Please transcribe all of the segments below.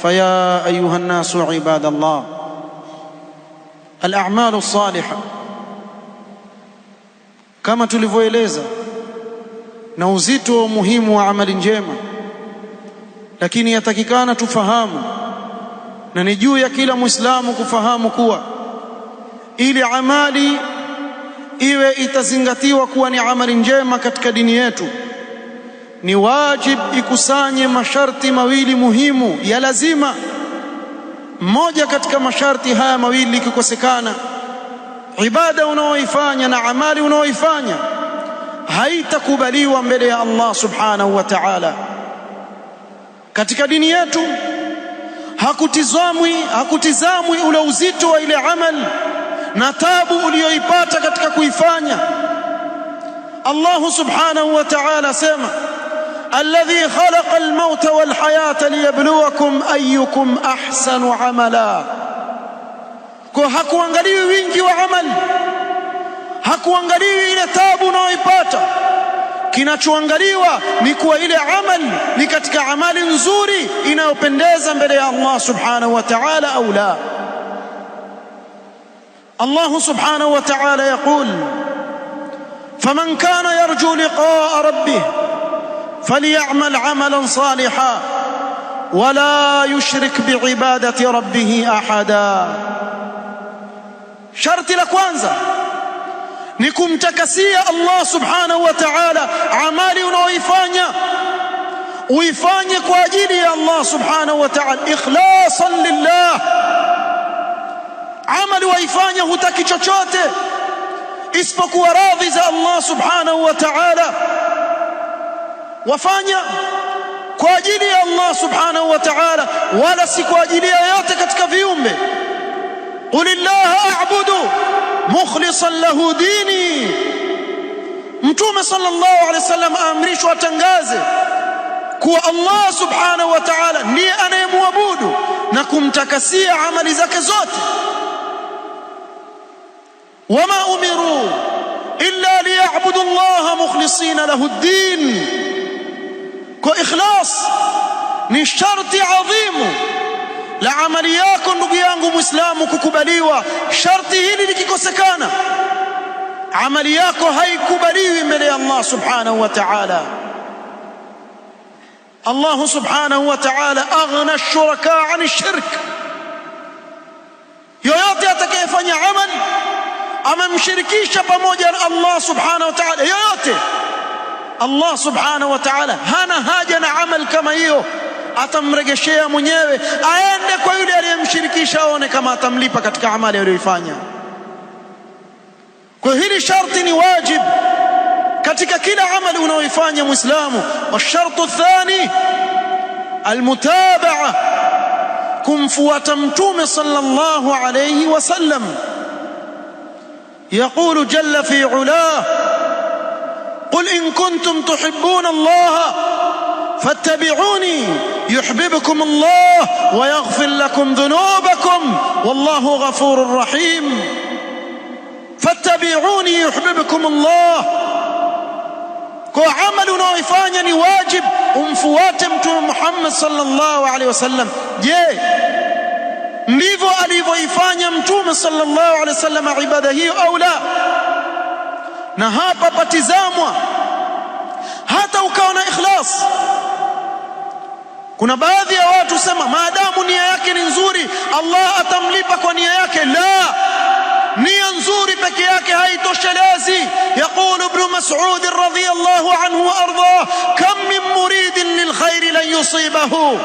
فيا أيها الناس عباد الله، الأعمال الصالحة kama tulivyoeleza na uzito muhimu wa amali njema, lakini yatakikana tufahamu na ni juu ya kila Muislamu kufahamu kuwa ili amali iwe itazingatiwa kuwa ni amali njema katika dini yetu, ni wajib ikusanye masharti mawili muhimu ya lazima. Mmoja katika masharti haya mawili ikikosekana, ibada unaoifanya na amali unaoifanya haitakubaliwa mbele ya Allah subhanahu wa ta'ala. Katika dini yetu hakutizamwi ule uzito wa ile amali na tabu uliyoipata katika kuifanya. Allah subhanahu wa ta'ala sema, alladhi khalaqa almauta walhayata liyabluwakum ayyukum ahsanu amala. Kwa hakuangalii wingi wa amali, hakuangalii ile tabu unayoipata. Kinachoangaliwa ni kuwa ile amali ni katika amali nzuri inayopendeza mbele ya Allah subhanahu wa ta'ala au la. Allah subhanahu wa ta'ala yaqul, faman kana yarju liqa'a rabbih falyamal 'amalan salihan wala yushrik bi'ibadati rabbih ahada. Sharti la kwanza ni kumtakasia Allah subhanahu wa ta'ala. Amali unaoifanya uifanye kwa ajili ya Allah subhanahu wa ta'ala, ikhlasan lillah. Amali waifanya hutaki chochote isipokuwa radhi za Allah subhanahu wa ta'ala, wafanya kwa ajili ya Allah subhanahu wa ta'ala, wala si kwa ajili ya yote katika viumbe. Qulillaha a'budu mukhlisan lahu dini. Mtume sallallahu alaihi wasallam aamrishwa atangaze kuwa Allah subhanahu wa ta'ala ndiye anayemwabudu na kumtakasia amali zake zote. wama umiru illa liya'budu Allah mukhlisina lahu ad-din. Kwa ikhlas ni sharti adhimu la amali yako ndugu yangu Muislamu kukubaliwa. Sharti hili likikosekana, amali yako haikubaliwi mbele ya Allah subhanahu wa ta'ala. Allah subhanahu wa ta'ala aghna ash-shuraka 'an ash-shirk. Yoyote atakayefanya amali amemshirikisha pamoja na Allah subhanahu wa ta'ala, yoyote, Allah subhanahu wa ta'ala hana haja na amal kama hiyo, atamregeshea mwenyewe, aende kwa yule aliyemshirikisha aone kama atamlipa katika amali aliyoifanya. Kwa hili sharti ni wajib katika kila amali unaoifanya Muislamu. Washartu thani almutaba'a, kumfuata Mtume sallallahu alayhi wasallam. يقول جل في علاه، قل إن كنتم تحبون الله فاتبعوني يحببكم الله ويغفر لكم ذنوبكم والله غفور رحيم. فاتبعوني يحببكم الله. kwa amali unaoifanya ni wajib umfuate Mtume Muhammad sallallahu alaihi wasallam. Je, ndivyo alivyoifanya Mtume sallallahu alaihi wasallam ibada hiyo au la? Na hapa patizamwa hata ukawa na ikhlas. Kuna baadhi ya watu sema maadamu nia yake ni nzuri Allah atamlipa kwa nia yake. La, nia nzuri peke yake haitoshelezi. Yaqulu Ibn Mas'ud radhiyallahu anhu wa ardhah, kam min muridin lilkhair lan yusibahu.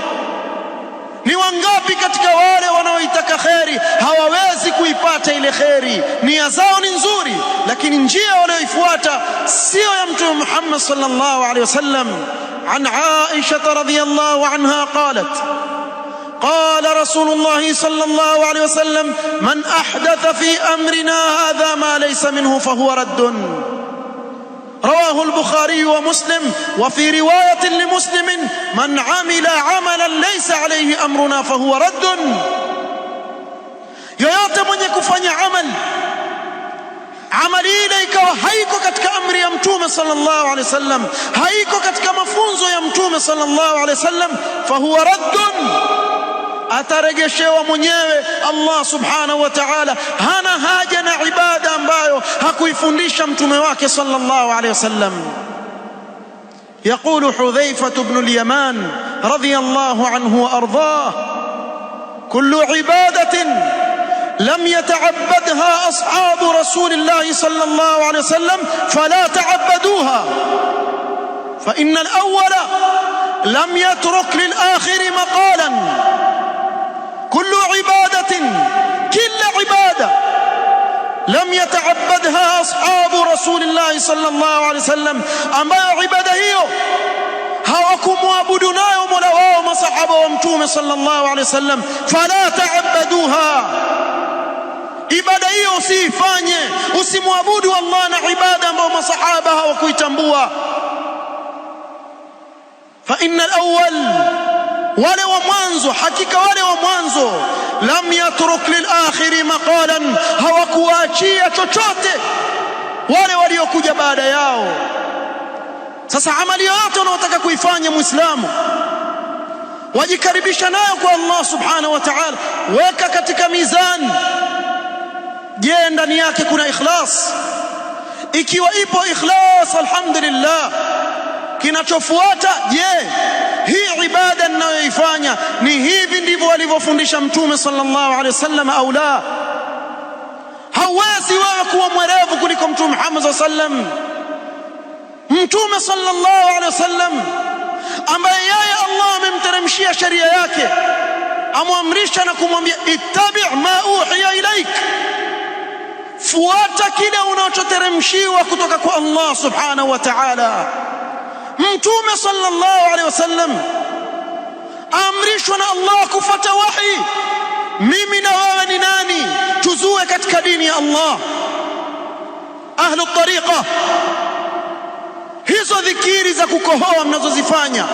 Ni wangapi katika wale wanaoitaka kheri hawawezi kuipata ile kheri. Nia zao ni nzuri, lakini njia walioifuata sio ya Mtume Muhammad sallallahu alaihi wasallam. An Aisha radhiyallahu anha qalat, قال رسول الله صلى الله عليه وسلم من أحدث في أمرنا هذا ما ليس منه فهو رد. رواه البخاري ومسلم. وفي رواية لمسلم من عمل عملا ليس عليه أمرنا فهو رد. yoyote mwenye kufanya amali ile ikawa haiko katika amri ya Mtume sallallahu alaihi wasallam, haiko katika mafunzo ya Mtume sallallahu alaihi wasallam, fahuwa raddun, ataregeshewa mwenyewe Allah subhanahu wa ta'ala. Hana haja na ibada ambayo hakuifundisha mtume wake sallallahu alayhi wasallam. يقول حذيفة بن اليمان رضي الله عنه وأرضاه: كل عبادة لم يتعبدها أصحاب رسول الله صلى الله عليه وسلم فلا تعبدوها، فإن الأول لم يترك للآخر مقالا. كل عبادة، كل عبادة لم يتعبدها أصحاب رسول الله صلى الله عليه وسلم، ambayo ibada hiyo hawakumwabudu nayo Mola wao masahaba wa mtume sallallahu alaihi wasallam, fala ta'abbaduha, ibada hiyo usifanye, usimwabudu Allah na ibada ambayo masahaba hawakuitambua. Fa innal awwal, wale wa mwanzo, hakika wale wa mwanzo, lam yatruk lil akhiri maqalan, hawakuachia chochote wale waliokuja baada yao. Sasa amali yote unaotaka kuifanya muislamu, wajikaribisha nayo kwa Allah subhanahu wa ta'ala, weka katika mizani. Je, ndani yake kuna ikhlas? Ikiwa ipo ikhlas, alhamdulillah. Kinachofuata, je, hii ibada ninayoifanya ni hivi ndivyo alivyofundisha mtume sallallahu alaihi wasallam au la? Hawezi wewe kuwa mwerevu kuliko mtume Muhammad sallallahu alaihi wasallam. Mtume sallallahu alaihi wasallam ambaye yeye Allah amemteremshia sheria yake, amwamrisha na kumwambia ittabi' ma uhiya ilaik, fuata kile unachoteremshiwa kutoka kwa Allah subhanahu wa ta'ala. Mtume sallallahu alaihi wasallam amrishwa na Allah kufuata wahi. Mimi na wewe ni nani tuzue katika dini ya Allah? Ahlu tariqa, hizo dhikiri za kukohoa mnazozifanya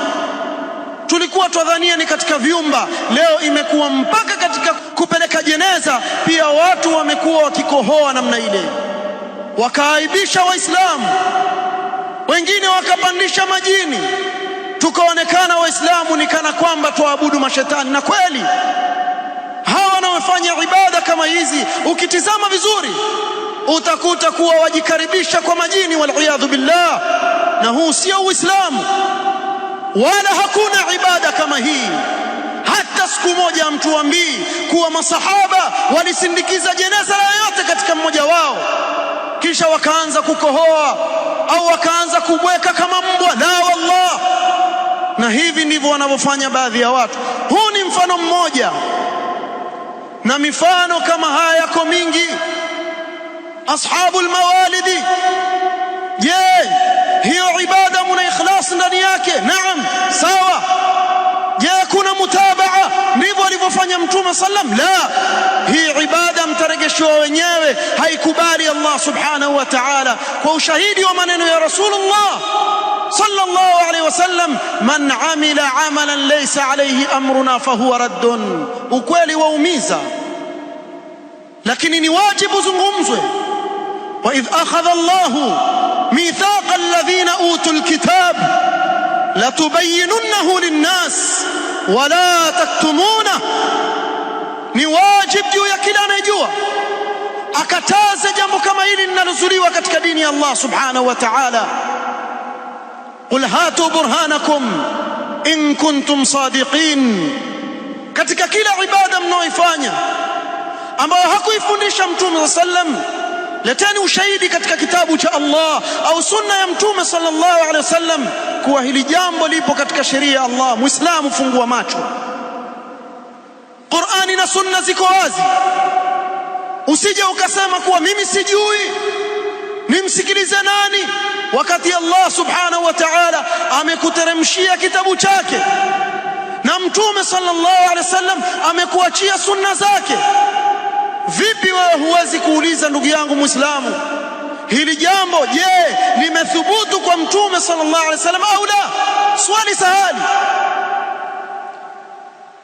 tulikuwa twadhania ni katika vyumba, leo imekuwa mpaka katika kupeleka jeneza pia watu wamekuwa wakikohoa namna ile, wakaaibisha Waislamu, wengine wakapandisha majini, tukaonekana Waislamu ni kana kwamba tuabudu mashetani. Na kweli hawa wanaofanya ibada kama hizi, ukitizama vizuri utakuta kuwa wajikaribisha kwa majini, waliyadhu billah. Na huu sio Uislamu, wala hakuna ibada kama hii. Hata siku moja mtuambii kuwa masahaba walisindikiza jeneza yoyote katika mmoja wao kisha wakaanza kukohoa au wakaanza kubweka kama mbwa. La wallah. Na hivi ndivyo wanavyofanya baadhi ya watu. Huu ni mfano mmoja, na mifano kama haya yako mingi. Ashabul mawalidi, je, hiyo ibada muna ikhlas ndani yake? Naam, sawa. Je, kuna mutabaa? Ndivyo alivyofanya mtume sallam? La, hii ibada mtaregeshewa wenyewe, haikubali Allah subhanahu wa ta'ala, kwa ushahidi wa maneno ya Rasulullah sallallahu alaihi wasallam, man amila amalan laysa alayhi amruna fahuwa raddun. Ukweli waumiza, lakini ni wajibu zungumzwe. wa idh akhadha Allahu mithaqa alladhina utul kitab latubayyinunnahu linnas wala taktumuna. Ni wajib juu ya kila anayejua akataze jambo kama hili linalozuliwa katika dini ya Allah subhanahu wa ta'ala. Qul hatu burhanakum in kuntum sadiqin. Katika kila ibada mnaoifanya ambayo hakuifundisha mtume sallam, leteni ushahidi katika kitabu cha Allah au sunna ya mtume sallallahu alaihi wasallam kuwa hili jambo lipo katika sheria ya Allah. Muislamu, fungua macho. Qur'ani na sunna ziko wazi. Usije ukasema kuwa mimi sijui, nimsikilize nani, wakati Allah subhanahu wa ta'ala amekuteremshia kitabu chake na mtume sallallahu alaihi wasallam amekuachia sunna zake. Vipi wewe huwezi kuuliza, ndugu yangu Muislamu, hili jambo je, limethubutu kwa mtume sallallahu alaihi wasallam au la? Swali sahali.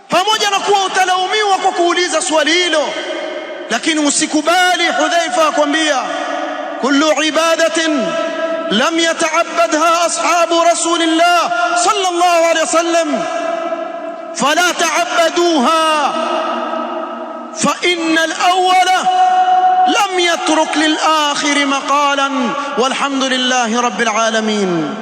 Pamoja na kuwa utalaumiwa kwa kuuliza swali hilo, lakini usikubali. Hudhaifa akwambia, kullu ibadatin lam yata'abbadha ashabu rasulillah sallallahu alaihi wasallam fala ta'abbaduha, اترك للآخر مقالا والحمد لله رب العالمين.